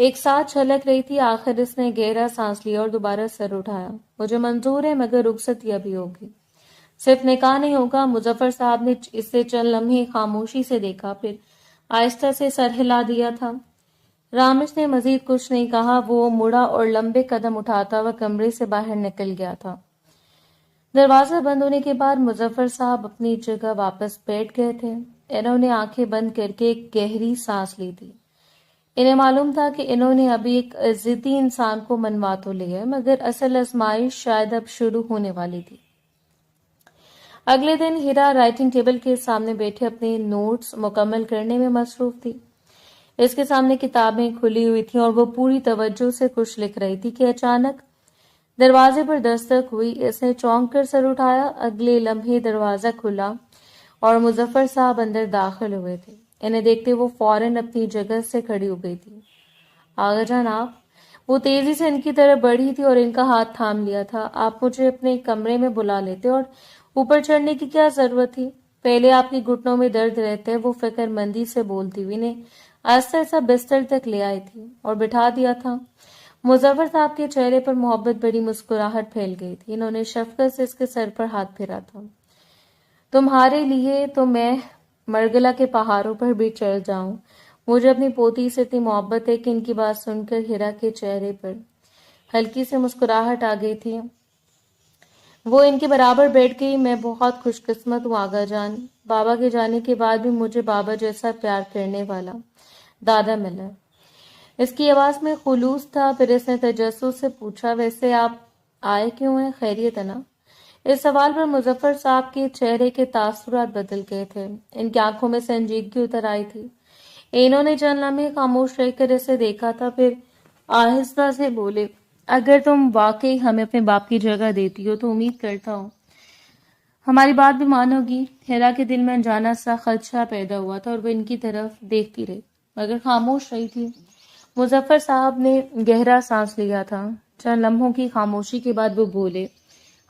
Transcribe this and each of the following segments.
ایک ساتھ چھلک رہی تھی. آخر اس نے گہرا سانس لیا اور دوبارہ سر اٹھایا. مجھے منظور ہے مگر رخصتی ابھی ہوگی. صرف نکاح نہیں ہوگا. مظفر صاحب نے اسے چند لمحے خاموشی سے دیکھا، پھر آہستہ سے سر ہلا دیا تھا. رامش نے مزید کچھ نہیں کہا. وہ مڑا اور لمبے قدم اٹھاتا ہوا کمرے سے باہر نکل گیا تھا. دروازہ بند ہونے کے بعد مظفر صاحب اپنی جگہ واپس بیٹھ گئے تھے. انہوں نے آنکھیں بند کر کے ایک گہری سانس لی تھی. انہیں معلوم تھا کہ انہوں نے ابھی ایک ضدی انسان کو منوا تو لیا مگر اصل آزمائش شاید اب شروع ہونے والی تھی. اگلے دن ہیرا رائٹنگ ٹیبل کے سامنے بیٹھے اپنے نوٹس مکمل کرنے میں مصروف تھی. اس کے سامنے کتابیں کھلی ہوئی تھیں اور وہ پوری توجہ سے کچھ لکھ رہی تھی کہ اچانک دروازے پر دستک ہوئی. اس نے چونک کر سر اٹھایا. اگلے لمحے دروازہ کھلا اور مظفر صاحب اندر داخل ہوئے تھے. انہیں دیکھتے وہ فوراً اپنی جگہ سے کھڑی ہو گئی تھی. آغا جان آپ. وہ تیزی سے ان کی طرف بڑھی تھی اور ان کا ہاتھ تھام لیا تھا. آپ مجھے اپنے کمرے میں بلا لیتے اور اوپر چڑھنے کی کیا ضرورت تھی؟ پہلے آپ کی گھٹنوں میں درد رہتا ہے. وہ فکر مندی سے بولتی ہوئی نے آہستہ آہستہ بستر تک لے آئی تھی اور بٹھا دیا تھا. مظفر صاحب کے چہرے پر محبت بڑی مسکراہٹ پھیل گئی تھی. انہوں نے شفقت سے اس کے سر پر ہاتھ پھیرا تھا. تمہارے لیے تو میں مرگلا کے پہاڑوں پر بھی چڑھ جاؤں. مجھے اپنی پوتی سے اتنی محبت ہے کہ ان کی بات سن کر ہیرا کے چہرے پر ہلکی سے مسکراہٹ آ گئی تھی. وہ ان کے برابر بیٹھ گئی. میں بہت خوش قسمت ہوں آغا جان. بابا کے جانے کے بعد بھی مجھے بابا جیسا پیار کرنے والا دادا ملا. اس کی آواز میں خلوص تھا. پھر اس نے تجسس سے پوچھا ویسے آپ آئے کیوں ہیں؟ خیریت ہے نا؟ اس سوال پر مظفر صاحب کے چہرے کے تاثرات بدل گئے تھے. ان کی آنکھوں میں سنجیدگی اتر آئی تھی. انہوں نے چند لمحے خاموش رہ کر اسے دیکھا تھا، پھر آہستہ سے بولے اگر تم واقعی ہمیں اپنے باپ کی جگہ دیتی ہو تو امید کرتا ہوں ہماری بات بھی مانو گی. ہیرا کے دل میں انجانا سا خدشہ پیدا ہوا تھا اور وہ ان کی طرف دیکھتی رہی مگر خاموش رہی تھی. مظفر صاحب نے گہرا سانس لیا تھا. چند لمحوں کی خاموشی کے بعد وہ بولے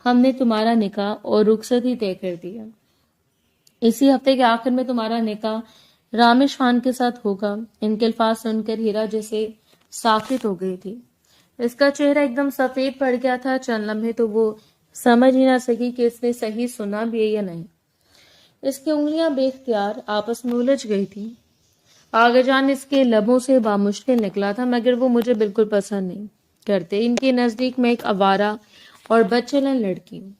ہم نے تمہارا نکاح اور رخصتی طے کر دیا. اسی ہفتے کے آخر میں تمہارا نکاح رامش خان کے ساتھ ہوگا. ان کے الفاظ سن کر ہیرا جیسے ساکت ہو گئی تھی. اس کا چہرہ ایک دم سفید پڑ گیا تھا. چند لمحے تو وہ سمجھ ہی نہ سکی کہ اس نے صحیح سنا بھی ہے یا نہیں. اس کی انگلیاں بے اختیار آپس میں الجھ گئی تھی. آغا جان اس کے لبوں سے بامشکل نکلا تھا مگر وہ مجھے بالکل پسند نہیں کرتے. ان کے نزدیک میں ایک آوارہ اور بدچلن لڑکی ہوں.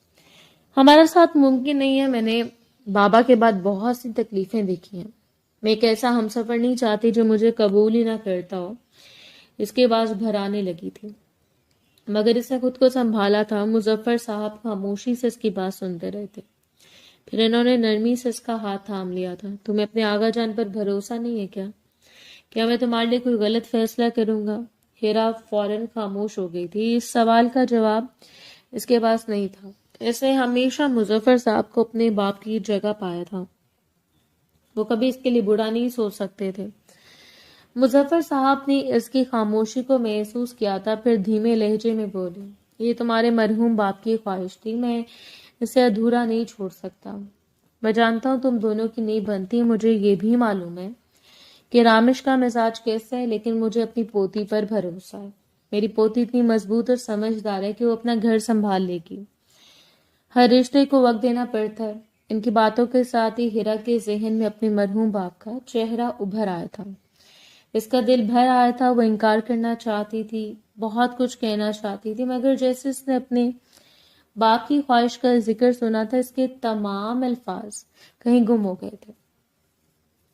ہمارا ساتھ ممکن نہیں ہے. میں نے بابا کے بعد بہت سی تکلیفیں دیکھی ہیں. میں ایک ایسا ہمسفر نہیں چاہتی جو مجھے قبول ہی نہ کرتا ہو. اس کے بعد بھرانے لگی تھی مگر اس نے خود کو سنبھالا تھا. مظفر صاحب خاموشی سے اس کی بات سنتے رہے تھے. پھر انہوں نے نرمی سے اس کا ہاتھ تھام لیا تھا. تمہیں اپنے آغا جان پر بھروسہ نہیں ہے کیا؟ کیا میں تمہارے لیے کوئی غلط فیصلہ کروں گا؟ ہیرا فوراً خاموش ہو گئی تھی. اس سوال کا جواب اس کے پاس نہیں تھا. اس نے ہمیشہ مظفر صاحب کو اپنے باپ کی جگہ پایا تھا. وہ کبھی اس کے لیے برا نہیں سوچ سکتے تھے. مظفر صاحب نے اس کی خاموشی کو محسوس کیا تھا. پھر دھیمے لہجے میں بولے یہ تمہارے مرحوم باپ کی خواہش تھی. میں اسے ادھورا نہیں چھوڑ سکتا. میں جانتا ہوں تم دونوں کی نہیں بنتی. مجھے یہ بھی معلوم ہے کہ رامش کا مزاج کیسا ہے لیکن مجھے اپنی پوتی پر بھروسہ ہے. میری پوتی اتنی مضبوط اور سمجھدار ہے کہ وہ اپنا گھر سنبھال لے گی. ہر رشتے کو وقت دینا پڑتا ہے. ان کی باتوں کے ساتھ ہی ہیرا کے ذہن میں اپنے مرحوم باپ کا چہرہ ابھر آیا تھا. اس کا دل بھر آیا تھا. وہ انکار کرنا چاہتی تھی، بہت کچھ کہنا چاہتی تھی مگر جیسے اس نے اپنے باپ کی خواہش کا ذکر سنا تھا اس کے تمام الفاظ کہیں گم ہو گئے تھے.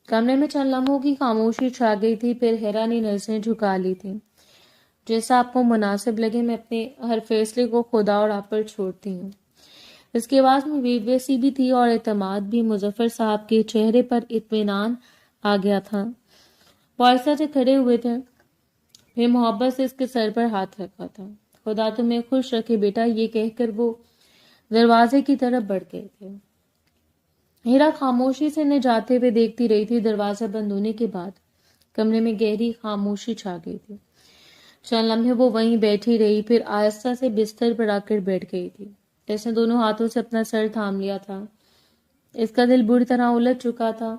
کمرے میں چند لمحوں کی خاموشی چھا گئی تھی. پھر ہیرا نے نظریں جھکا لی تھی. جیسا آپ کو مناسب لگے. میں اپنے ہر فیصلے کو خدا اور آپ پر چھوڑتی ہوں. اس کی آواز میں بے بسی بھی تھی اور اعتماد بھی. مظفر صاحب کے چہرے پر اطمینان آ گیا تھا. وہ آہستہ سے کھڑے ہوئے تھے. پھر محبت سے اس کے سر پر ہاتھ رکھا تھا. خدا تمہیں خوش رکھے بیٹا. یہ کہہ کر وہ دروازے کی طرف بڑھ گئے تھے. ہیرا خاموشی سے انہیں جاتے ہوئے دیکھتی رہی تھی. دروازہ بند ہونے کے بعد کمرے میں گہری خاموشی چھا گئی تھی. چند لمحے وہ وہیں بیٹھی رہی. پھر آہستہ سے بستر پر آ کر بیٹھ گئی تھی. اس نے دونوں ہاتھوں سے اپنا سر تھام لیا تھا. اس کا دل بری طرح الجھ چکا تھا.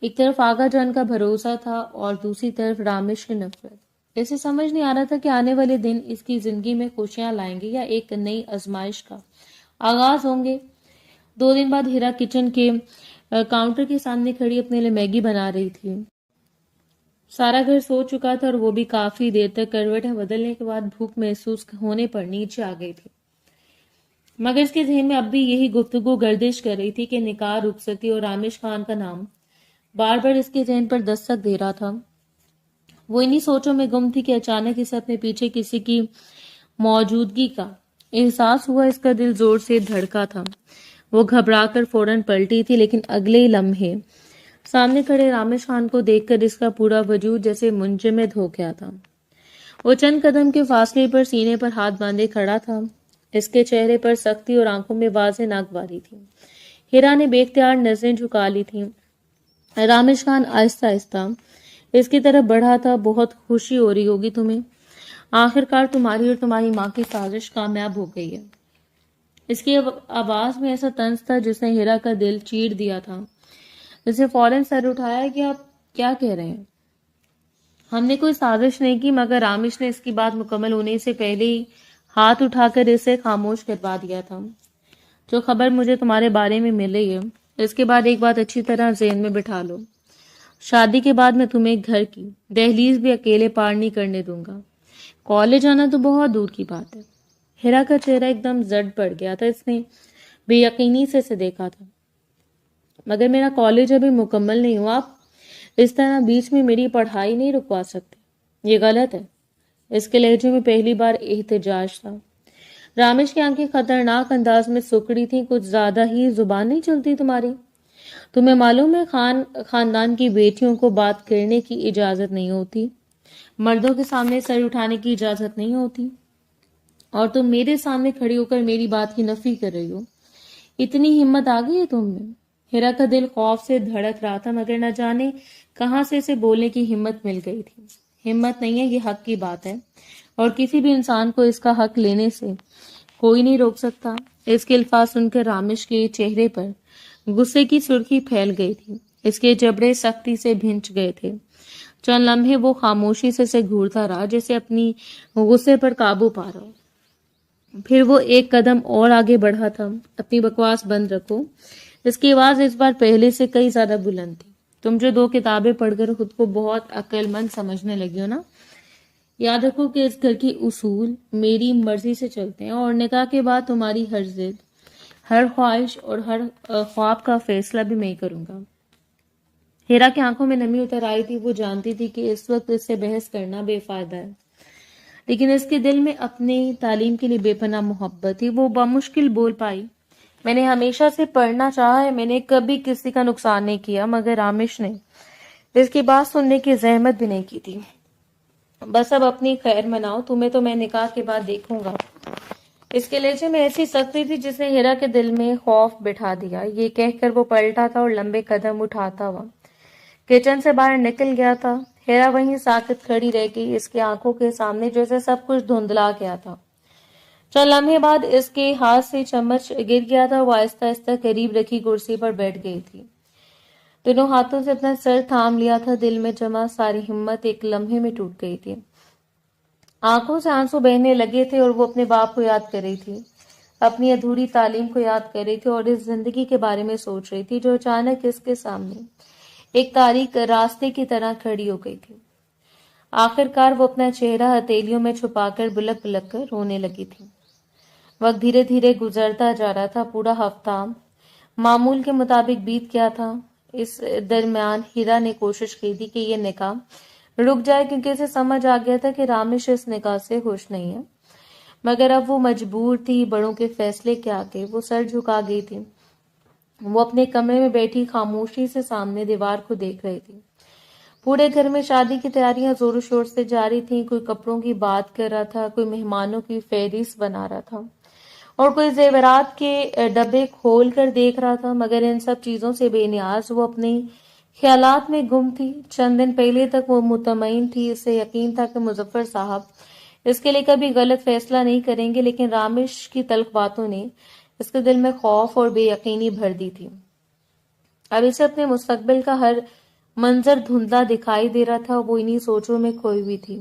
ایک طرف آغا جان کا بھروسہ تھا اور دوسری طرف رامش کی نفرت. اسے سمجھ نہیں آ رہا تھا کہ آنے والے دن اس کی زندگی میں خوشیاں لائیں گے یا ایک نئی آزمائش کا آغاز ہوں گے۔ 2 دن بعد ہیرا کچن کے کاؤنٹر کے سامنے کھڑی اپنے لیے میگی بنا رہی تھی۔ سارا گھر سو چکا تھا اور وہ بھی کافی دیر تک کروٹیں بدلنے کے بعد بھوک محسوس ہونے پر نیچے آ گئی تھی، مگر اس کے ذہن میں اب بھی یہی گفتگو گردش کر رہی تھی کہ نکاح، رخصتی اور رامش خان کا نام بار بار اس کے ذہن پر دستک دے رہا تھا۔ وہ انہی سوچوں میں گم تھی کہ اچانک اسے اپنے پیچھے کسی کی موجودگی کا احساس ہوا۔ اس کا دل زور سے دھڑکا تھا، وہ گھبرا کر فوراً پلٹی تھی، لیکن اگلے ہی لمحے سامنے کھڑے رامش خان کو دیکھ کر اس کا پورا وجود جیسے منجمد ہو گیا تھا۔ وہ چند قدم کے فاصلے پر سینے پر ہاتھ باندھے کھڑا تھا، اس کے چہرے پر سختی اور آنکھوں میں واضح ناگواری تھی۔ ہیرا نے بے اختیار نظریں جھکا لی تھیں۔ رامش خان آہستہ آہستہ اس کی طرف بڑھا تھا۔ بہت خوشی ہو رہی ہوگی تمہیں، آخر کار تمہاری اور تمہاری ماں کی سازش کامیاب ہو گئی ہے۔ اس کی آواز میں ایسا طنز تھا جس نے ہیرا کا دل چیر دیا تھا۔ اس نے فوراً سر اٹھایا کہ آپ کیا کہہ رہے ہیں؟ ہم نے کوئی سازش نہیں کی، مگر رامش نے اس کی بات مکمل ہونے سے پہلے ہی ہاتھ اٹھا کر اسے خاموش کروا دیا تھا۔ جو خبر مجھے تمہارے بارے میں ملی ہے، اس کے بعد ایک بات اچھی طرح ذہن میں بٹھا لو، شادی کے بعد میں تمہیں گھر کی دہلیز بھی اکیلے پار نہیں کرنے دوں گا۔ کالج آنا تو بہت دور کی بات ہے۔ ہیرا کا چہرہ ایک دم زرد پڑ گیا تھا، اس نے بے یقینی سے اسے دیکھا تھا۔ مگر میرا کالج ابھی مکمل نہیں ہوا، آپ اس طرح بیچ میں میری پڑھائی نہیں رکوا سکتے، یہ غلط ہے۔ اس کے لہجے میں پہلی بار احتجاج تھا۔ رامش کی آنکھیں خطرناک انداز میں سکڑی تھیں۔ کچھ زیادہ ہی زبان نہیں چلتی تمہاری؟ تمہیں معلوم ہے خاندان کی بیٹیوں کو بات کرنے کی اجازت نہیں ہوتی، مردوں کے سامنے سر اٹھانے کی اجازت نہیں ہوتی، اور تم میرے سامنے کھڑی ہو کر میری بات کی نفی کر رہی ہو۔ اتنی ہمت آ گئی ہے تم میں؟ ہیرا کا دل خوف سے دھڑک رہا تھا، مگر نہ جانے کہاں سے اسے بولنے کی ہمت مل گئی تھی۔ ہمت نہیں ہے، یہ حق کی بات ہے، اور کسی بھی انسان کو اس کا حق لینے سے کوئی نہیں روک سکتا۔ اس کے الفاظ سن کر رامش کے چہرے پر غصے کی سرخی پھیل گئی تھی، اس کے جبڑے سختی سے بھنچ گئے تھے۔ چند لمحے وہ خاموشی سے اسے گھورتا رہا، جیسے اپنی غصے پر قابو پا رہا ہو۔ پھر وہ ایک قدم اور آگے بڑھا تھا۔ اپنی بکواس بند رکھو۔ اس کی آواز اس بار پہلے سے کئی زیادہ بلند تھی۔ تم جو 2 کتابیں پڑھ کر خود کو بہت عقل مند سمجھنے لگی ہو نا، یاد رکھو کہ اس گھر کی اصول میری مرضی سے چلتے ہیں، اور نکاح کے بعد تمہاری ہر ضد، ہر خواہش اور ہر خواب کا فیصلہ بھی میں ہی کروں گا۔ ہیرا کی آنکھوں میں نمی اتر آئی تھی۔ وہ جانتی تھی کہ اس وقت اس سے بحث کرنا بے فائدہ ہے، لیکن اس کے دل میں اپنی تعلیم کے لیے بے پناہ محبت تھی۔ وہ بمشکل بول پائی، میں نے ہمیشہ سے پڑھنا چاہا ہے، میں نے کبھی کسی کا نقصان نہیں کیا، مگر رامش نے اس کی بات سننے کی زحمت بھی نہیں کی تھی۔ بس اب اپنی خیر مناؤ، تمہیں تو میں نکاح کے بعد دیکھوں گا۔ اس کے لہجے میں ایسی سختی تھی جس نے ہیرا کے دل میں خوف بٹھا دیا۔ یہ کہہ کر وہ پلٹا تھا اور لمبے قدم اٹھاتا ہوا کچن سے باہر نکل گیا تھا۔ ہیرا وہیں ساکت کھڑی رہ گئی، اس کے آنکھوں کے سامنے جیسے سب کچھ دھندلا گیا تھا۔ چند لمحے بعد اس کے ہاتھ سے چمچ گر گیا تھا، وہ آہستہ آہستہ قریب رکھی کرسی پر بیٹھ گئی تھی۔ دونوں ہاتھوں سے اپنا سر تھام لیا تھا، دل میں جمع ساری ہمت ایک لمحے میں ٹوٹ گئی تھی۔ آنکھوں سے آنسو بہنے لگے تھے اور وہ اپنے باپ کو یاد کر رہی تھی، اپنی ادھوری تعلیم کو یاد کر رہی تھی، اور اس زندگی کے بارے میں سوچ رہی تھی جو اچانک اس کے سامنے ایک تاریک راستے کی طرح کھڑی ہو گئی تھی۔ آخر کار وہ اپنا چہرہ ہتھیلیوں میں چھپا کر بلک بلک کر رونے لگی تھی۔ وقت دھیرے دھیرے گزرتا جا رہا تھا۔ پورا ہفتہ معمول کے مطابق بیت گیا تھا۔ اس درمیان ہیرا نے کوشش کی تھی کہ یہ نکاح رک جائے، کیونکہ اسے سمجھ آ گیا تھا کہ رامش اس نکاح سے خوش نہیں ہے، مگر اب وہ مجبور تھی۔ بڑوں کے فیصلے کے آگے وہ سر جھکا گئی تھی۔ وہ اپنے کمرے میں بیٹھی خاموشی سے سامنے دیوار کو دیکھ رہی تھی۔ پورے گھر میں شادی کی تیاریاں زور و شور سے جاری تھیں۔ کوئی کپڑوں کی بات کر رہا تھا، کوئی مہمانوں کی فہرست بنا رہا تھا، اور کوئی زیورات کے ڈبے کھول کر دیکھ رہا تھا، مگر ان سب چیزوں سے بے نیاز وہ اپنے خیالات میں گم تھی۔ چند دن پہلے تک وہ مطمئن تھی، اسے یقین تھا کہ مظفر صاحب اس کے لیے کبھی غلط فیصلہ نہیں کریں گے، لیکن رامش کی تلخ باتوں نے اس کے دل میں خوف اور بے یقینی بھر دی تھی۔ اب اسے اپنے مستقبل کا ہر منظر دھندلا دکھائی دے رہا تھا، وہ انہی سوچوں میں کھوئی ہوئی تھی۔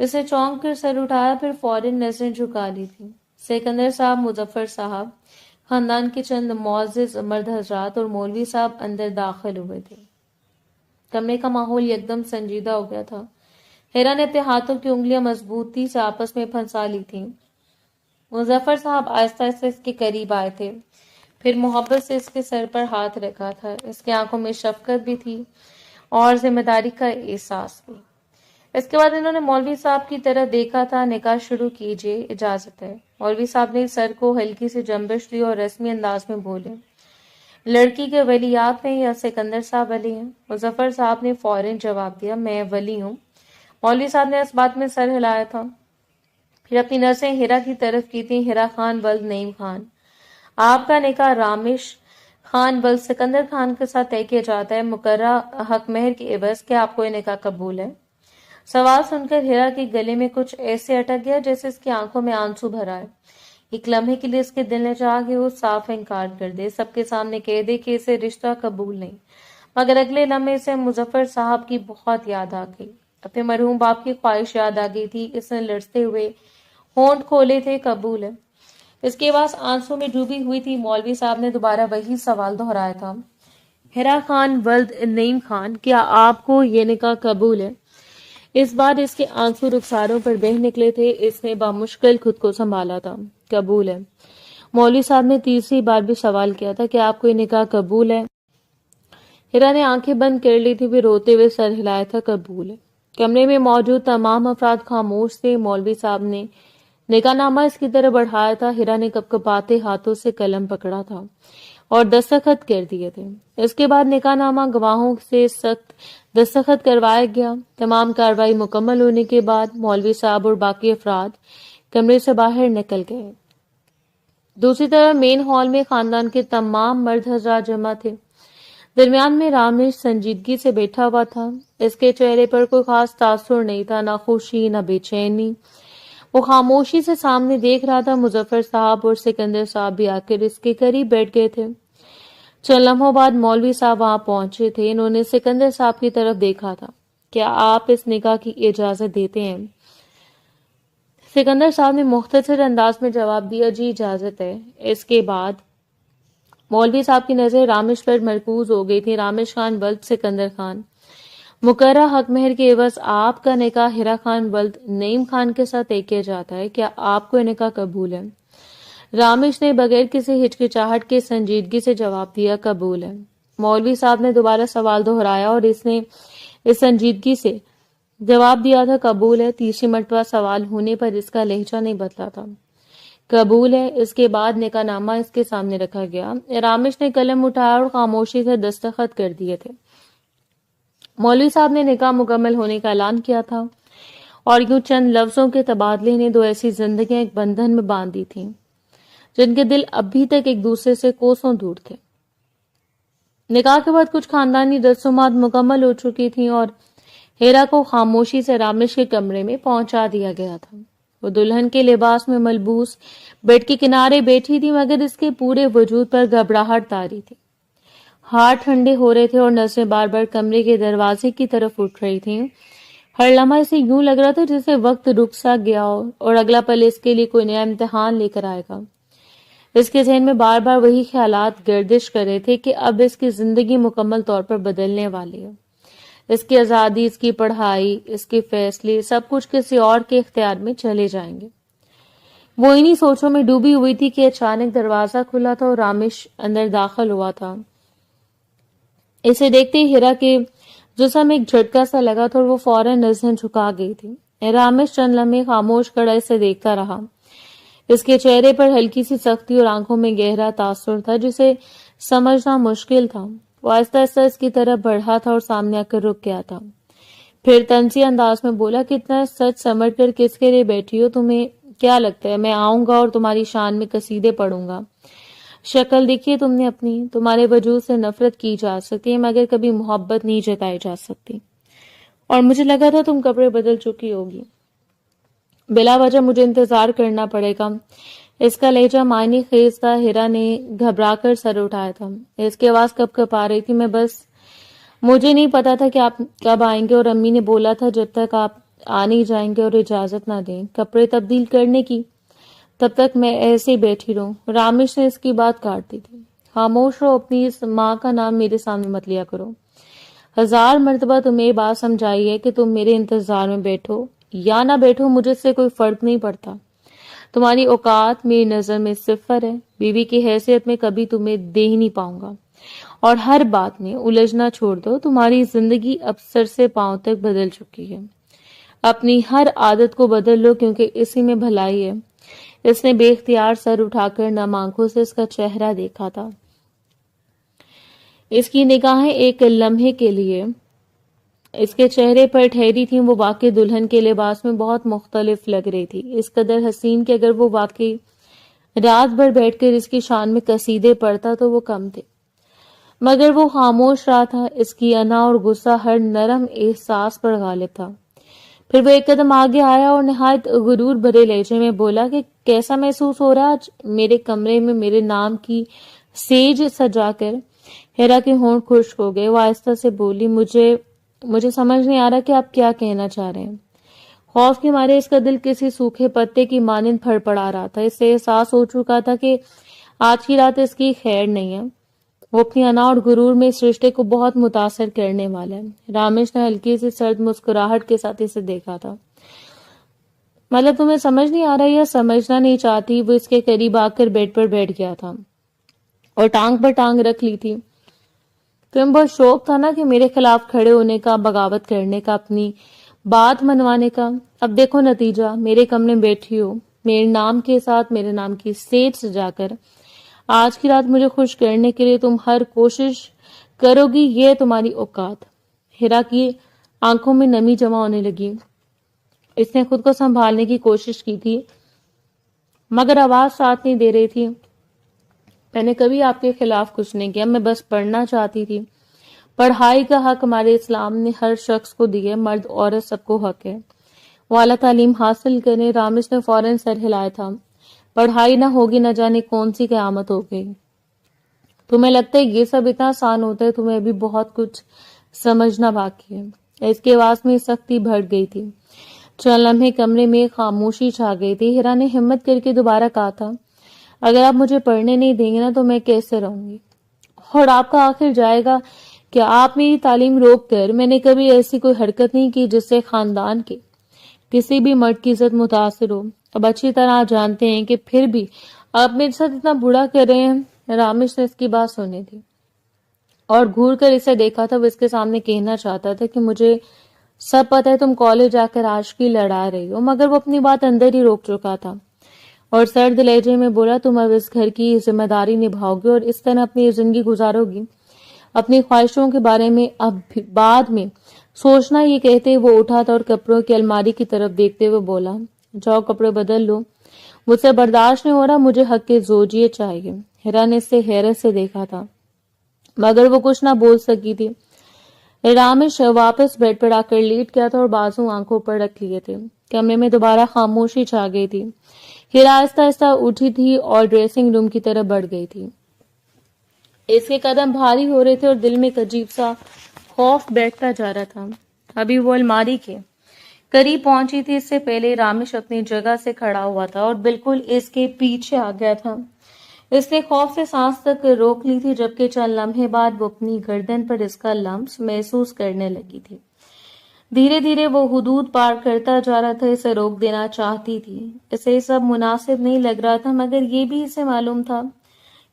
اسے چونک کر سر اٹھایا، پھر فوراً نظریں جھکا لی تھی۔ سکندر صاحب، مظفر صاحب، خاندان کے چند معزز مرد حضرات اور مولوی صاحب اندر داخل ہوئے تھے۔ کمرے کا ماحول یکدم سنجیدہ ہو گیا تھا۔ ہیرا نے اپنے ہاتھوں کی انگلیاں مضبوطی سے آپس میں پھنسا لی تھیں۔ مظفر صاحب آہستہ آہستہ اس کے قریب آئے تھے، پھر محبت سے اس کے سر پر ہاتھ رکھا تھا۔ اس کی آنکھوں میں شفقت بھی تھی اور ذمہ داری کا احساس بھی۔ اس کے بعد انہوں نے مولوی صاحب کی طرف دیکھا تھا۔ نکاح شروع کیجیے، اجازت ہے۔ مولوی صاحب نے سر کو ہلکی سی جنبش دی اور رسمی انداز میں بولے، لڑکی کے ولیات میں یا سکندر صاحب ولی ہیں؟ مظفر صاحب نے فوراً جواب دیا، میں ولی ہوں۔ مولوی صاحب نے اس بات میں سر ہلایا تھا، پھر اپنی نظریں ہیرا کی طرف کی تھیں۔ ہیرا خان ولد نعیم خان، آپ کا نکاح رامش خان ولد سکندر خان کے ساتھ طے کیا جاتا ہے۔ مقررہ حق مہر کے عوض کیا آپ کو یہ نکاح قبول ہے؟ سوال سن کر ہیرا کے گلے میں کچھ ایسے اٹک گیا جیسے اس کی آنکھوں میں آنسو بھر آئے۔ ایک لمحے کے لیے اس کے دل نے چاہا کہ وہ صاف انکار کر دے، سب کے سامنے کہہ دے کہ اسے رشتہ قبول نہیں، مگر اگلے لمحے سے مظفر صاحب کی بہت یاد آ گئی۔ اپنے مرحوم باپ کی خواہش یاد آ گئی تھی۔ اس نے لرزتے ہوئے ہونٹ کھولے تھے، قبول ہے؟ اس کے بعد آنسو میں ڈوبی ہوئی تھی۔ مولوی صاحب نے دوبارہ وہی سوال دہرایا تھا، ہیرا خان ولد نعیم خان، کیا آپ کو یہ نکاح قبول ہے؟ اس بار اس کے آنسو رخساروں پر بہہ نکلے تھے۔ اس نے بامشکل خود کو سنبھالا تھا۔ قبول ہے۔ مولوی صاحب نے تیسری بار بھی سوال کیا تھا، کہ آپ کو یہ نکاح قبول ہے؟ ہیرا نے آنکھیں بند کر لی تھی، پھر روتے ہوئے سر ہلایا تھا، قبول ہے۔ کمرے میں موجود تمام افراد خاموش تھے۔ مولوی صاحب نے نکاح نامہ اس کی طرف بڑھایا تھا۔ ہیرا نے کپکپاتے ہاتھوں سے قلم پکڑا تھا اور دستخط کر دیے تھے۔ اس کے بعد نکاح نامہ گواہوں سے سخت دستخط کروایا گیا۔ تمام کارروائی مکمل ہونے کے بعد مولوی صاحب اور باقی افراد کمرے سے باہر نکل گئے۔ دوسری طرف مین ہال میں خاندان کے تمام مرد حضرات جمع تھے۔ درمیان میں رامش سنجیدگی سے بیٹھا ہوا تھا۔ اس کے چہرے پر کوئی خاص تاثر نہیں تھا، نہ خوشی نہ بے چینی۔ وہ خاموشی سے سامنے دیکھ رہا تھا۔ مظفر صاحب اور سکندر صاحب بھی آ کر اس کے قریب بیٹھ گئے تھے۔ چند لمحوں بعد مولوی صاحب وہاں پہنچے تھے۔ انہوں نے سکندر صاحب کی طرف دیکھا تھا، کیا آپ اس نکاح کی اجازت دیتے ہیں؟ سکندر صاحب نے مختصر انداز میں جواب دیا، جی اجازت ہے۔ اس کے بعد مولوی صاحب کی نظر رامش پر مرکوز ہو گئی تھی۔ رامش خان ولد سکندر خان، مقررہ حق مہر کے عوض آپ کا نکاح ہیرا خان ولد نعیم خان کے ساتھ طے کیا جاتا ہے، کیا آپ کو یہ نکاح قبول ہے؟ رامش نے بغیر کسی ہچکچاہٹ کے سنجیدگی سے جواب دیا، قبول ہے۔ مولوی صاحب نے دوبارہ سوال دہرایا اور اس نے اس سنجیدگی سے جواب دیا تھا، قبول ہے۔ تیسری مرتبہ سوال ہونے پر اس کا لہجہ نہیں بدلا تھا، قبول ہے۔ اس کے بعد نکاح نامہ اس کے سامنے رکھا گیا۔ رامش نے قلم اٹھایا اور خاموشی سے دستخط کر دیے تھے۔ مولوی صاحب نے نکاح مکمل ہونے کا اعلان کیا تھا، اور یوں چند لفظوں کے تبادلے نے دو ایسی زندگیاں ایک بندھن میں باندھ دی تھیں جن کے دل ابھی تک ایک دوسرے سے کوسوں دور تھے۔ نکاح کے بعد کچھ خاندانی رسومات مکمل ہو چکی تھیں اور ہیرا کو خاموشی سے رامش کے کمرے میں پہنچا دیا گیا تھا۔ وہ دلہن کے لباس میں ملبوس بیڈ کے کنارے بیٹھی تھی، مگر اس کے پورے وجود پر گھبراہٹ طاری تھی۔ ہاتھ ٹھنڈے ہو رہے تھے اور نظریں بار بار کمرے کے دروازے کی طرف اٹھ رہی تھیں۔ ہر لمحہ اسے یوں لگ رہا تھا جیسے وقت رک سا گیا ہو اور اگلا پل اس کے لیے کوئی نیا امتحان لے کر آئے گا۔ اس کے ذہن میں بار بار وہی خیالات گردش کر رہے تھے کہ اب اس کی زندگی مکمل طور پر بدلنے والی ہے۔ اس کی آزادی، اس کی پڑھائی، اس کے فیصلے، سب کچھ کسی اور کے اختیار میں چلے جائیں گے۔ وہ انہی سوچوں میں ڈوبی ہوئی تھی کہ اچانک دروازہ کھلا تھا اور رامش اندر داخل ہوا تھا۔ اسے دیکھتے ہی ہیرا کے جسم ایک جھٹکا سا لگا تھا اور وہ فوراً نظریں جھکا گئی تھی۔ رامش چند لمحے خاموش کھڑا اسے دیکھتا رہا۔ اس کے چہرے پر ہلکی سی سختی اور آنکھوں میں گہرا تاثر تھا جسے سمجھنا مشکل تھا۔ وہ آہستہ آہستہ اس کی طرف بڑھا تھا اور سامنے آ کر رک گیا تھا۔ پھر طنزی انداز میں بولا، کتنا سچ سمجھ کر کس کے لیے بیٹھی ہو؟ تمہیں کیا لگتا ہے میں آؤں گا اور تمہاری شان میں قصیدے پڑھوں گا؟ شکل دیکھیے تم نے اپنی، تمہارے وجود سے نفرت کی جا سکتی ہے مگر کبھی محبت نہیں جتائی جا سکتی، اور مجھے لگا تھا تم کپڑے بدل چکی ہوگی، بلا وجہ مجھے انتظار کرنا پڑے گا۔ اس کا لہجہ معنی خیز تھا۔ ہیرا نے گھبرا کر سر اٹھایا تھا۔ اس کی آواز کپ کپ آ رہی تھی، مجھے نہیں پتا تھا کہ آپ کب آئیں گے، اور امی نے بولا تھا جب تک آپ آنے جائیں گے اور اجازت نہ دیں کپڑے تبدیل کرنے کی، تب تک میں ایسے ہی بیٹھی رہوں۔ رامیش نے اس کی بات کاٹ دی تھی۔ خاموش رہو، اپنی اس ماں کا نام میرے سامنے مت لیا کرو۔ 1000 مرتبہ تمہیں یہ بات سمجھائی ہے کہ تم میرے انتظار میں بیٹھو یا نہ بیٹھو، مجھے اس سے کوئی فرق نہیں پڑتا۔ تمہاری اوقات میری نظر میں صفر ہے۔ بیوی کی حیثیت میں کبھی تمہیں دے ہی نہیں پاؤں گا، اور ہر بات میں الجھنا چھوڑ دو۔ تمہاری زندگی اب سر سے پاؤں تک بدل چکی ہے۔ اپنی ہر عادت کو بدل لو، کیونکہ اسی میں بھلائی ہے۔ اس نے بے اختیار سر اٹھا کر نم آنکھوں سے اس کا چہرہ دیکھا تھا۔ اس کی نگاہیں ایک لمحے کے لیے اس کے چہرے پر ٹھہری تھیں۔ وہ واقعی دلہن کے لباس میں بہت مختلف لگ رہی تھی، اس قدر حسین کہ اگر وہ واقعی رات بھر بیٹھ کر اس کی شان میں قصیدے پڑھتا تو وہ کم تھے، مگر وہ خاموش رہا تھا۔ اس کی انا اور غصہ ہر نرم احساس پر غالب تھا۔ پھر وہ ایک قدم آگے آیا اور نہایت غرور بھرے لہجے میں بولا کہ کیسا محسوس ہو رہا آج میرے کمرے میں میرے نام کی سیج سجا کر؟ ہیرا کے ہونٹ خشک ہو گئے۔ وہ آہستہ سے بولی، مجھے سمجھ نہیں آ رہا کہ آپ کیا کہنا چاہ رہے ہیں۔ خوف کے مارے اس کا دل کسی سوکھے پتے کی مانند پھڑ پڑا رہا تھا۔ اس سے احساس ہو چکا تھا کہ آج کی رات اس کی خیر نہیں ہے۔ وہ اپنی انا اور غرور میں اس رشتے کو بہت متاثر کرنے والا ہے۔ رامیش نے ہلکی سی سرد مسکراہٹ کے ساتھ اسے دیکھا تھا۔ مطلب تمہیں سمجھ نہیں آ رہا یا سمجھنا نہیں چاہتی؟ وہ اس کے قریب آ کر بیڈ پر بیٹھ گیا تھا اور ٹانگ پر ٹانگ رکھ لی تھی۔ تمہیں بہت شوق تھا نا کہ میرے خلاف کھڑے ہونے کا، بغاوت کرنے کا، اپنی بات منوانے کا۔ اب دیکھو نتیجہ، میرے کمرے میں بیٹھی ہو میرے نام کے ساتھ، میرے نام کی سیج سجا کر۔ آج کی رات مجھے خوش کرنے کے لیے تم ہر کوشش کرو گی، یہ تمہاری اوقات۔ ہیرا کی آنکھوں میں نمی جمع ہونے لگی۔ اس نے خود کو سنبھالنے کی کوشش کی تھی، مگر آواز ساتھ نہیں دے رہی تھی۔ میں نے کبھی آپ کے خلاف کچھ نہیں کیا، میں بس پڑھنا چاہتی تھی۔ پڑھائی کا حق ہمارے اسلام نے ہر شخص کو دیا، مرد عورت سب کو حق ہے۔ وہ اعلیٰ تعلیم حاصل کریں۔ رامیش نے فوراً سر ہلایا تھا۔ پڑھائی نہ ہوگی نہ جانے کون سی قیامت ہو گئی۔ تمہیں لگتا ہے یہ سب اتنا آسان ہوتا ہے؟ تمہیں ابھی بہت کچھ سمجھنا باقی ہے۔ اس کے آواز میں سختی بڑھ گئی تھی۔ چند لمحے کمرے میں خاموشی چھا گئی تھی۔ ہیرا نے ہمت کر کے دوبارہ کہا تھا، اگر آپ مجھے پڑھنے نہیں دیں گے نا تو میں کیسے رہوں گی؟ اور آپ کا آخر جائے گا کہ آپ میری تعلیم روک کر، میں نے کبھی ایسی کوئی حرکت نہیں کی جس سے خاندان کے کسی بھی مرد کی عزت متاثر ہو۔ اب اچھی طرح جانتے ہیں کہ پھر بھی آپ میرے ساتھ اتنا برا کر رہے ہیں۔ رامیش نے اس کی بات سنی تھی اور گھور کر اسے دیکھا تھا۔ وہ اس کے سامنے کہنا چاہتا تھا کہ مجھے سب پتہ ہے تم کالج جا کر عاشقی لڑا رہی ہو، مگر وہ اپنی بات اندر ہی روک چکا تھا اور سرد لہجے میں بولا، تم اب اس گھر کی ذمہ داری نبھاؤ گی اور اس طرح اپنی زندگی گزارو گی؟ اپنی خواہشوں کے بارے میں اب بعد میں سوچنا۔ یہ کہتے وہ اٹھا تھا اور کپڑوں کی الماری کی طرف دیکھتے ہوئے بولا، جاؤ کپڑے بدل لو، مجھ سے برداشت نہیں ہو رہا، مجھے حق زوجیت چاہیے۔ ہیرا نے اسے حیرت سے دیکھا تھا، مگر وہ کچھ نہ بول سکی تھی۔ رامیش واپس بیڈ پر آ کر لیٹ گیا تھا اور بازو آنکھوں پر رکھ لیے تھے۔ کمرے میں دوبارہ خاموشی چھا گئی تھی۔ ہیرا آہستہ آہستہ اٹھی تھی اور ڈریسنگ روم کی طرف بڑھ گئی تھی۔ اس کے قدم بھاری ہو رہے تھے اور دل میں ایک عجیب سا خوف بیٹھتا جا رہا تھا۔ ابھی وہ الماری کے قریب پہنچی تھی، اس سے پہلے رامیش اپنی جگہ سے کھڑا ہوا تھا اور بالکل اس کے پیچھے آ گیا تھا۔ اس نے خوف سے سانس تک روک لی تھی، جبکہ چند لمحے بعد وہ اپنی گردن پر اس کا لمس محسوس کرنے لگی تھی۔ دھیرے دھیرے وہ حدود پار کرتا جا رہا تھا۔ اسے روک دینا چاہتی تھی، اسے سب مناسب نہیں لگ رہا تھا، مگر یہ بھی اسے معلوم تھا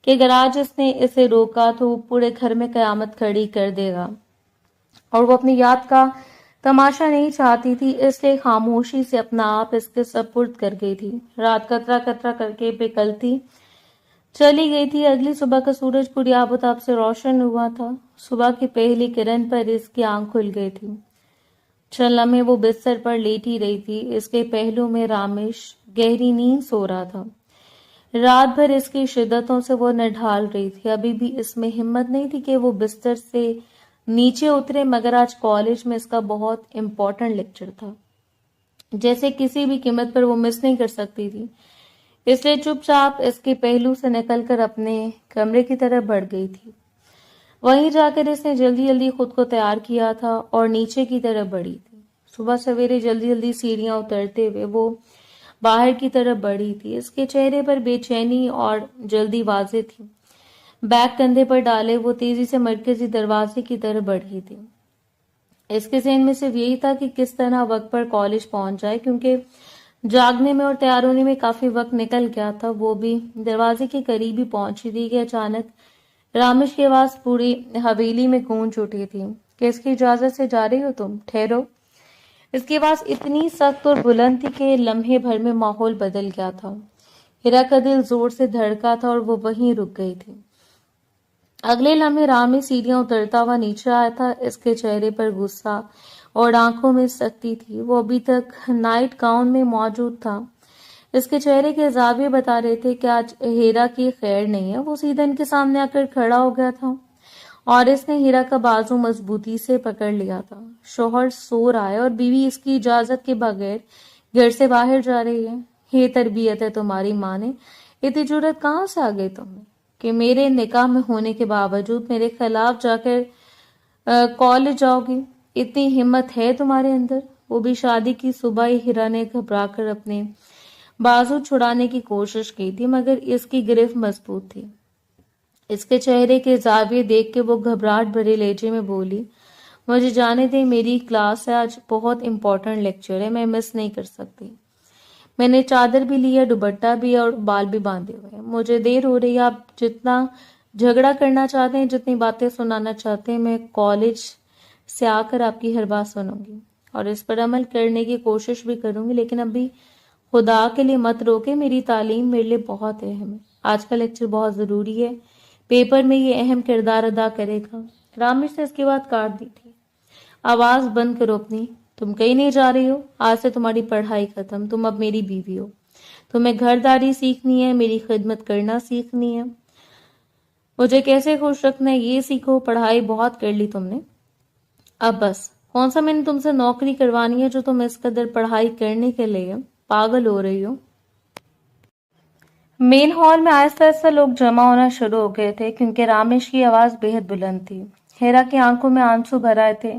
کہ اگر آج اس نے اسے روکا تو وہ پورے گھر میں قیامت کھڑی کر دے گا، اور وہ اپنی یاد کا تماشا نہیں چاہتی تھی، اس لیے خاموشی سے اپنا آپ اس کے سپرد کر گئی تھی۔ رات قطرہ قطرہ کر کے نکلتی چلی گئی تھی۔ اگلی صبح کا سورج پوری آب و تاب سے روشن ہوا تھا۔ صبح کی پہلی کرن پر اس کی آنکھ کھل گئی تھی۔ چند لمحے وہ بستر پر لیٹی رہی تھی۔ اس کے پہلو میں رامیش گہری نیند سو رہا تھا۔ رات بھر اس کی شدتوں سے وہ نہ ڈھال رہی تھی۔ ابھی بھی اس میں ہمت نہیں تھی کہ وہ بستر سے نیچے اترے، مگر آج کالج میں اس کا بہت امپورٹنٹ لیکچر تھا، جیسے کسی بھی قیمت پر وہ مس نہیں کر سکتی تھی۔ اس لیے چپ چاپ اس کے پہلو سے نکل کر اپنے کمرے کی طرف بڑھ گئی تھی۔ وہیں جا کر اس نے جلدی جلدی خود کو تیار کیا تھا اور نیچے کی طرف بڑھی تھی۔ صبح سویرے جلدی جلدی سیڑھیاں اترتے ہوئے وہ باہر کی طرف بڑھی تھی. اس کے چہرے پر بے چینی اور جلدی واضح تھی. بیگ کندھے پر ڈالے وہ تیزی سے مرکزی دروازے کی طرف بڑھی تھی. اس کے ذہن میں صرف یہی تھا کہ کس طرح وقت پر کالج پہنچ جائے، کیونکہ جاگنے میں اور تیار ہونے میں کافی وقت نکل گیا تھا. وہ بھی دروازے کے قریب ہی پہنچی تھی کہ اچانک رامش کی آواز پوری حویلی میں گونج اٹھی تھی کہ اس کی اجازت سے جا رہی ہو تم؟ ٹھہرو. اس کی آواز اتنی سخت اور بلند تھی کہ لمحے بھر میں ماحول بدل گیا تھا. ہیرا کا دل زور سے دھڑکا تھا اور وہ وہیں رک گئی تھی. اگلے لمحے رامش سیڑھیاں اترتا ہوا نیچے آیا تھا. اس کے چہرے پر غصہ اور آنکھوں میں سختی تھی. وہ ابھی تک نائٹ گاؤن میں موجود تھا. اس کے چہرے کے زاویے بتا رہے تھے کہ آج ہیرا کی خیر نہیں ہے. وہ سیدھا ان کے سامنے آ کر کھڑا ہو گیا تھا اور اس نے ہیرا کا بازو مضبوطی سے پکڑ لیا تھا. شوہر سو رہا ہے اور بیوی اس کی اجازت کے بغیر گھر سے باہر جا رہی ہے. یہ تربیت ہے تمہاری ماں نے. اتنی جرأت کہاں سے آ گئی تمہیں کہ میرے نکاح میں ہونے کے باوجود میرے خلاف جا کر کالج جاؤ گی؟ اتنی ہمت ہے تمہارے اندر؟ وہ بھی شادی کی صبح ہی ہیرا نے گھبرا کر اپنے بازو چھڑانے کی کوشش کی تھی، مگر اس کی گرفت مضبوط تھی. اس کے چہرے کے زاویے دیکھ کے وہ گھبراہٹ بھرے لہجے میں بولی، مجھے جانے دیں، میری کلاس ہے آج، بہت امپورٹنٹ لیکچر ہے، میں مس نہیں کر سکتی. میں نے چادر بھی لی ہے، دوپٹہ بھی اور بال بھی باندھے ہوئے ہیں. مجھے دیر ہو رہی ہے. آپ جتنا جھگڑا کرنا چاہتے ہیں، جتنی باتیں سنانا چاہتے ہیں، میں کالج سے آ کر آپ کی ہر بات سنوں گی اور اس پر عمل کرنے کی کوشش بھی کروں گی. لیکن ابھی خدا کے لیے مت روکے، میری تعلیم میرے لیے بہت اہم ہے. آج کا لیکچر بہت ضروری ہے، پیپر میں یہ اہم کردار ادا کرے گا. رامش نے اس کی بات کاٹ دی تھی. آواز بند کرو اپنی. تم کہیں نہیں جا رہی ہو. آج سے تمہاری پڑھائی ختم. تم اب میری بیوی ہو. تمہیں گھرداری سیکھنی ہے، میری خدمت کرنا سیکھنی ہے، مجھے کیسے خوش رکھنا ہے یہ سیکھو. پڑھائی بہت کر لی تم نے، اب بس. کون سا میں نے تم سے نوکری کروانی ہے جو تم اس قدر پڑھائی کرنے کے لیے پاگل ہو رہی ہو؟ مین ہال میں آہستہ آہستہ لوگ جمع ہونا شروع ہو گئے تھے کیونکہ رامش کی آواز بے حد بلند تھی. ہیرا کی آنکھوں میں آنسو بھر آئے تھے.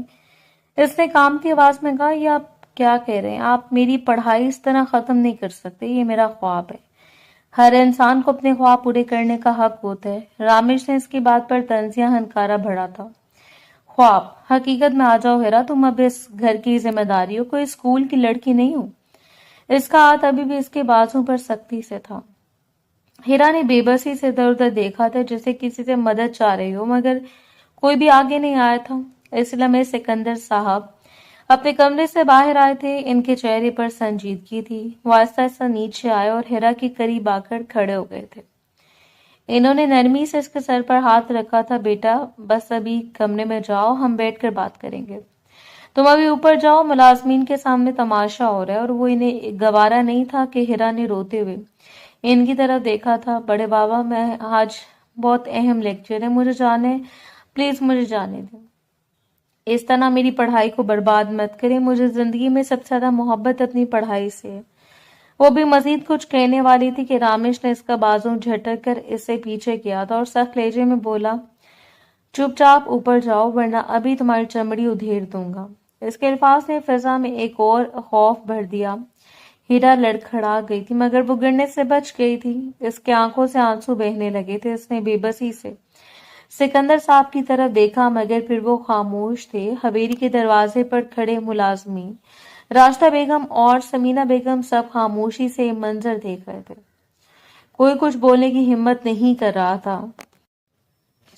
اس نے کامتی آواز میں کہا، یہ آپ کیا کہہ رہے ہیں؟ آپ میری پڑھائی اس طرح ختم نہیں کر سکتے. یہ میرا خواب ہے. ہر انسان کو اپنے خواب پورے کرنے کا حق ہوتا ہے. رامش نے اس کی بات پر طنزیہ ہنکارا بھرا تھا. خواب؟ حقیقت میں آ جاؤ ہیرا، تم اب اس گھر کی ذمہ داری ہو، کوئی اسکول کی لڑکی نہیں ہو. اس کا ہاتھ ابھی بھی اس کے بازو پر سختی سے تھا. ہیرا نے بے بسی سے ادھر ادھر دیکھا تھا جیسے کسی سے مدد چاہ رہی ہو، مگر کوئی بھی آگے نہیں آیا تھا. اس لمحے سکندر صاحب اپنے کمرے سے باہر آئے تھے. ان کے چہرے پر سنجیدگی تھی. وہ آہستہ آہستہ نیچے آئے اور ہیرا کے قریب آ کر کھڑے ہو گئے تھے. انہوں نے نرمی سے اس کے سر پر ہاتھ رکھا تھا. بیٹا بس ابھی کمرے میں جاؤ، ہم بیٹھ کر بات کریں گے. تم ابھی اوپر جاؤ، ملازمین کے سامنے تماشا ہو رہا ہے. اور وہ انہیں گوارا نہیں تھا کہ ہیرا نے روتے ہوئے ان کی طرف دیکھا تھا. بڑے بابا، میں آج بہت اہم لیکچر ہے، مجھے جانے، پلیز مجھے جانے دیں. اس طرح میری پڑھائی کو برباد مت کریں. مجھے زندگی میں سب سے زیادہ محبت اپنی پڑھائی سے ہے. وہ بھی مزید کچھ کہنے والی تھی کہ رامش نے اس کا بازو جھٹک کر اسے پیچھے کیا تھا اور سخت لہجے میں بولا، چپ چاپ اوپر جاؤ ورنہ ابھی تمہاری چمڑی ادھیڑ دوں گا. اس کے الفاظ نے فضا میں ایک اور خوف بھر دیا. ہیرا لڑکھڑا گئی تھی مگر وہ گرنے سے بچ گئی تھی. اس کے آنکھوں سے آنسو بہنے لگے تھے. اس نے بے بسی سے سکندر صاحب کی طرف دیکھا مگر پھر وہ خاموش تھے. حویلی کے دروازے پر کھڑے ملازمین، راشدہ بیگم اور سمینہ بیگم سب خاموشی سے یہ منظر دیکھ رہے تھے. کوئی کچھ بولنے کی ہمت نہیں کر رہا تھا.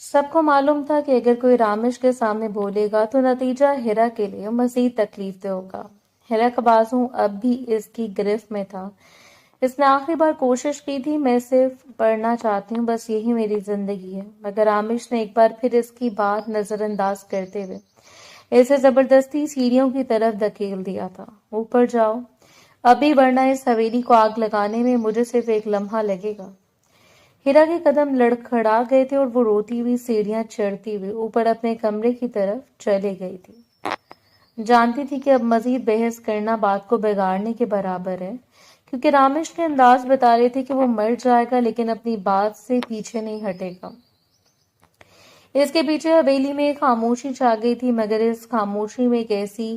سب کو معلوم تھا کہ اگر کوئی رامش کے سامنے بولے گا تو نتیجہ ہیرا کے لیے مزید تکلیف دہ ہوگا. ہیرا کا بازو اب بھی اس کی گرفت میں تھا. اس نے آخری بار کوشش کی تھی، میں صرف پڑھنا چاہتی ہوں، بس یہی میری زندگی ہے. مگر رامش نے ایک بار پھر اس کی بات نظر انداز کرتے ہوئے اسے زبردستی سیڑھیوں کی طرف دھکیل دیا تھا. اوپر جاؤ ابھی ورنہ اس حویلی کو آگ لگانے میں مجھے صرف ایک لمحہ لگے گا. ہیرا کے قدم لڑکھڑا گئے تھے اور وہ روتی ہوئی سیڑھیاں چڑھتی ہوئی اوپر اپنے کمرے کی طرف چلے گئی تھی. جانتی تھی کہ اب مزید بحث کرنا بات کو بگاڑنے کے برابر ہے، کیونکہ رامش کے انداز بتا رہے تھے کہ وہ مر جائے گا لیکن اپنی بات سے پیچھے نہیں ہٹے گا. اس کے پیچھے حویلی میں ایک خاموشی چھا گئی تھی مگر اس خاموشی میں ایک ایسی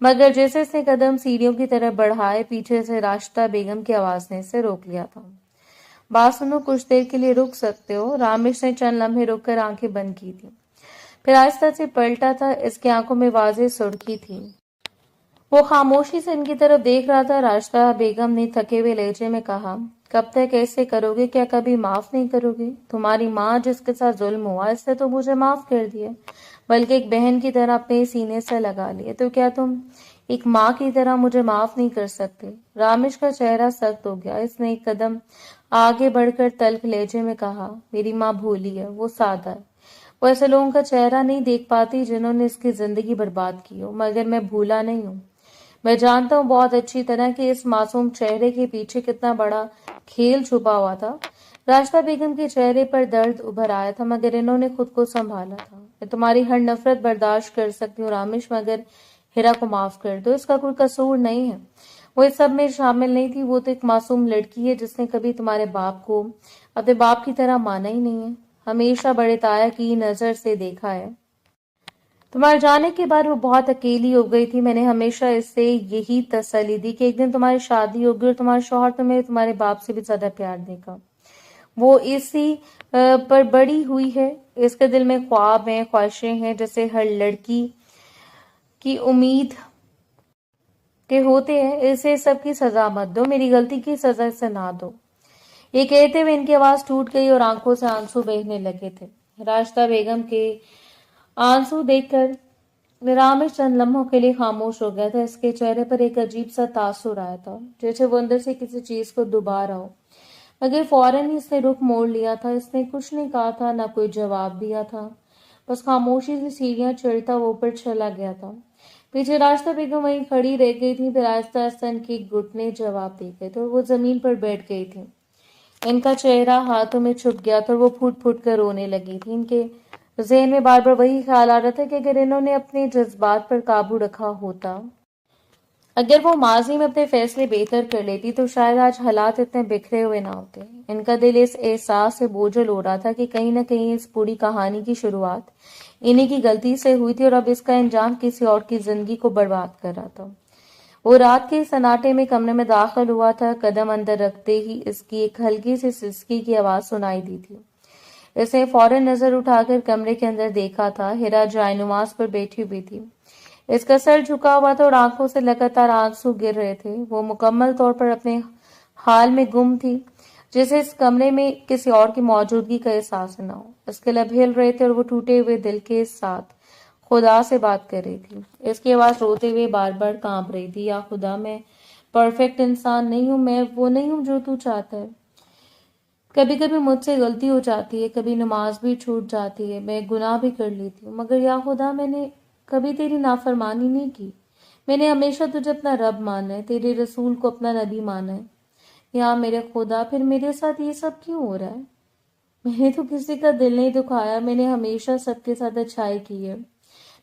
مگر جیسے اس نے قدم سیڑھیوں کی طرف بڑھائے پیچھے سے راشدہ بیگم کی آواز نے اسے روک لیا تھا۔ بات سنو، کچھ دیر کے لیے رک سکتے ہو؟ رامش نے چند لمحے رک کر آنکھیں بند کی تھی، پھر آہستہ سے پلٹا تھا۔ اس کی آنکھوں میں واضح سرخی تھی، وہ خاموشی سے ان کی طرف دیکھ رہا تھا۔ راشدہ بیگم نے تھکے ہوئے لہجے میں کہا، کب تک ایسے کرو گے؟ کیا کبھی معاف نہیں کرو گے؟ تمہاری ماں جس کے ساتھ ظلم ہوا اس نے تو مجھے معاف کر دیا، بلکہ ایک بہن کی طرح اپنے سینے سے لگا لیا، تو کیا تم ایک ماں کی طرح مجھے معاف نہیں کر سکتے؟ رامش کا چہرہ سخت ہو گیا۔ اس نے ایک قدم آگے بڑھ کر تلخ لہجے میں کہا، میری ماں بھولی ہے، وہ سادہ ہے، وہ ایسے لوگوں کا چہرہ نہیں دیکھ پاتی جنہوں نے اس کی زندگی برباد کی ہو، مگر میں بھولا نہیں ہوں۔ میں جانتا ہوں بہت اچھی طرح کہ اس معصوم چہرے کے پیچھے کتنا بڑا کھیل چھپا ہوا تھا۔ راشدہ بیگم کے چہرے پر درد ابھر آیا تھا، مگر انہوں نے خود کو سنبھالا تھا۔ میں تمہاری ہر نفرت برداشت کر سکتی ہوں رامش، مگر ہیرا کو معاف کر دو، اس کا کوئی قصور نہیں ہے، وہ اس سب میں شامل نہیں تھی، وہ تو ایک معصوم لڑکی ہے جس نے کبھی تمہارے باپ کو اپنے باپ کی طرح مانا ہی نہیں ہے، ہمیشہ بڑے تایا کی نظر سے دیکھا ہے۔ تمہارے جانے کے بعد وہ بہت اکیلی ہو گئی تھی، میں نے ہمیشہ اس سے یہی تسلی دی کہ ایک دن تمہاری شادی ہوگی اور تمہارا شوہر تمہیں تمہارے باپ سے بھی زیادہ پیار دے گا۔ وہ اسی پر بڑی ہوئی ہے، اس کے دل میں خواب ہیں، خواہشیں ہیں، جیسے ہر لڑکی کی امید کے ہوتے ہیں۔ اسے سب کی سزا مت دو، میری غلطی کی سزا اسے نہ دو۔ یہ کہتے ہوئے ان کی آواز ٹوٹ گئی اور آنکھوں سے آنسو بہنے لگے تھے۔ راشدہ بیگم کے آنسو دیکھ کر رامش چند لمحوں کے لیے خاموش ہو گیا تھا۔ اس کے چہرے پر ایک عجیب سا تاثر آیا تھا، جیسے وہ اندر سے کسی چیز کو دبا رہا ہو، مگر فوراً ہی اس نے رخ موڑ لیا تھا۔ اس نے کچھ نہیں کہا تھا، نہ کوئی جواب دیا تھا، بس خاموشی سے سیڑھیاں چڑھتا وہ اوپر چلا گیا تھا۔ پیچھے راشدہ بیگم وہیں کھڑی رہ گئی تھی، پھر آہستہ آہستہ ان کے گھٹنے جواب دے گئے تھے اور وہ زمین پر بیٹھ گئی تھی۔ ان کا چہرہ ہاتھوں میں چھپ گیا تھا اور وہ پھوٹ پھوٹ کر رونے لگی تھی۔ ان کے ذہن میں بار بار وہی خیال آ رہا تھا کہ اگر انہوں نے اپنے جذبات پر قابو رکھا ہوتا، اگر وہ ماضی میں اپنے فیصلے بہتر کر لیتی، تو شاید آج حالات اتنے بکھرے ہوئے نہ ہوتے۔ ان کا دل اس احساس سے بوجھل ہو رہا تھا کہ کہیں نہ کہیں اس پوری کہانی کی شروعات انہی کی غلطی سے ہوئی تھی اور اب اس کا انجام کسی اور کی زندگی کو برباد کر رہا تھا۔ وہ رات کے سناٹے میں کمرے میں داخل ہوا تھا، قدم اندر رکھتے ہی اس کی ایک ہلکی سی سسکی کی آواز سنائی دی تھی۔ اس نے فوراً نظر اٹھا کر کمرے کے اندر دیکھا تھا، ہیرا جائے نماز پر بیٹھی ہوئی تھی، اس کا سر جھکا ہوا تھا اور آنکھوں سے لگاتار آنسو گر رہے تھے۔ وہ مکمل طور پر اپنے حال میں گم تھی، جیسے اس کمرے میں کسی اور کی موجودگی کا احساس نہ ہو۔ اس کے لب ہل رہے تھے اور وہ ٹوٹے ہوئے دل کے ساتھ خدا سے بات کر رہی تھی۔ اس کی آواز روتے ہوئے بار بار کانپ رہی تھی، یا خدا، میں پرفیکٹ انسان نہیں ہوں، میں وہ نہیں ہوں جو تو چاہتا ہے۔ کبھی کبھی مجھ سے غلطی ہو جاتی ہے، کبھی نماز بھی چھوٹ جاتی ہے، میں گناہ بھی کر لیتی ہوں، مگر یا خدا میں نے کبھی تیری نافرمانی نہیں کی، میں نے ہمیشہ تجھے اپنا رب مانا ہے، تیرے رسول کو اپنا نبی مانا ہے۔ یا میرے خدا، پھر میرے ساتھ یہ سب کیوں ہو رہا ہے؟ میں نے تو کسی کا دل نہیں دکھایا، میں نے ہمیشہ سب کے ساتھ اچھائی کی ہے،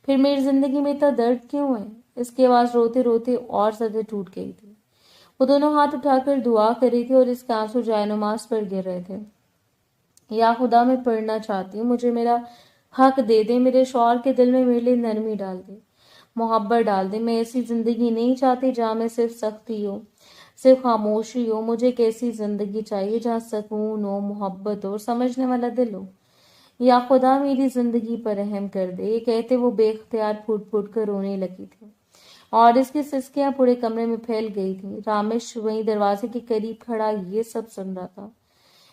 پھر میری زندگی میں اتنا درد کیوں ہے؟ اس کی آواز روتے روتے اور زیادہ ٹوٹ گئی تھی۔ وہ دونوں ہاتھ اٹھا کر دعا کر رہی تھی اور اس کے آنسو جائے نماز پر گر رہے تھے۔ یا خدا، میں پڑھنا چاہتی ہوں، مجھے میرا حق دے دے، میرے شوہر کے دل میں میرے لیے نرمی ڈال دے، محبت ڈال دے۔ میں ایسی زندگی نہیں چاہتی جہاں میں صرف سختی ہو، صرف خاموشی ہو، مجھے ایک ایسی زندگی چاہیے جہاں سکون ہو، محبت ہو اور سمجھنے والا دل ہو۔ یا خدا، میری زندگی پر رحم کر دے۔ یہ کہتے وہ بے اختیار پھوٹ پھوٹ کر رونے لگی تھی اور اس کی سسکیاں پورے کمرے میں پھیل گئی تھیں۔ رامش وہیں دروازے کے قریب کھڑا یہ سب سن رہا تھا۔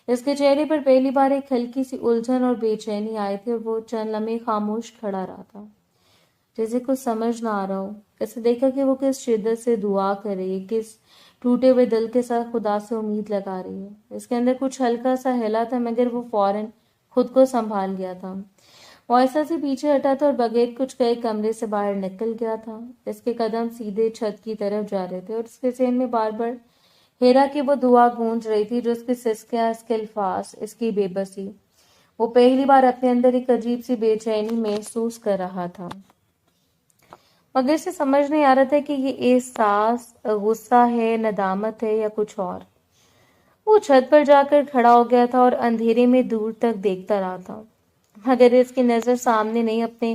اس کے چہرے پر پہلی بار ایک ہلکی سی الجھن اور بے چینی آئی تھی اور وہ چند لمحے خاموش کھڑا رہا تھا، جیسے کچھ سمجھ نہ آ رہا ہو۔ اسے دیکھا کہ وہ کس شدت سے دعا کر رہی ہے، کس ٹوٹے ہوئے دل کے ساتھ خدا سے امید لگا رہی ہے۔ اس کے اندر کچھ ہلکا سا ہلا تھا، مگر وہ فوراً خود کو سنبھال گیا تھا۔ وہ ایسا سے پیچھے ہٹا تھا اور بغیر کچھ کہے کمرے سے باہر نکل گیا تھا۔ اس کے قدم سیدھے چھت کی طرف جا رہے تھے اور اس کے ذہن میں بار بار ہیرا کی وہ دعا گونج رہی تھی، جو اس کی سسکیاں، اس کے الفاظ، اس کی بے بسی۔ وہ پہلی بار اپنے اندر ایک عجیب سی بے چینی محسوس کر رہا تھا، مگر اسے سمجھ نہیں آ رہا تھا کہ یہ احساس غصہ ہے، ندامت ہے یا کچھ اور۔ وہ چھت پر جا کر کھڑا ہو گیا تھا اور اندھیرے میں دور تک دیکھتا رہا تھا، مگر اس کی نظر سامنے نہیں، اپنے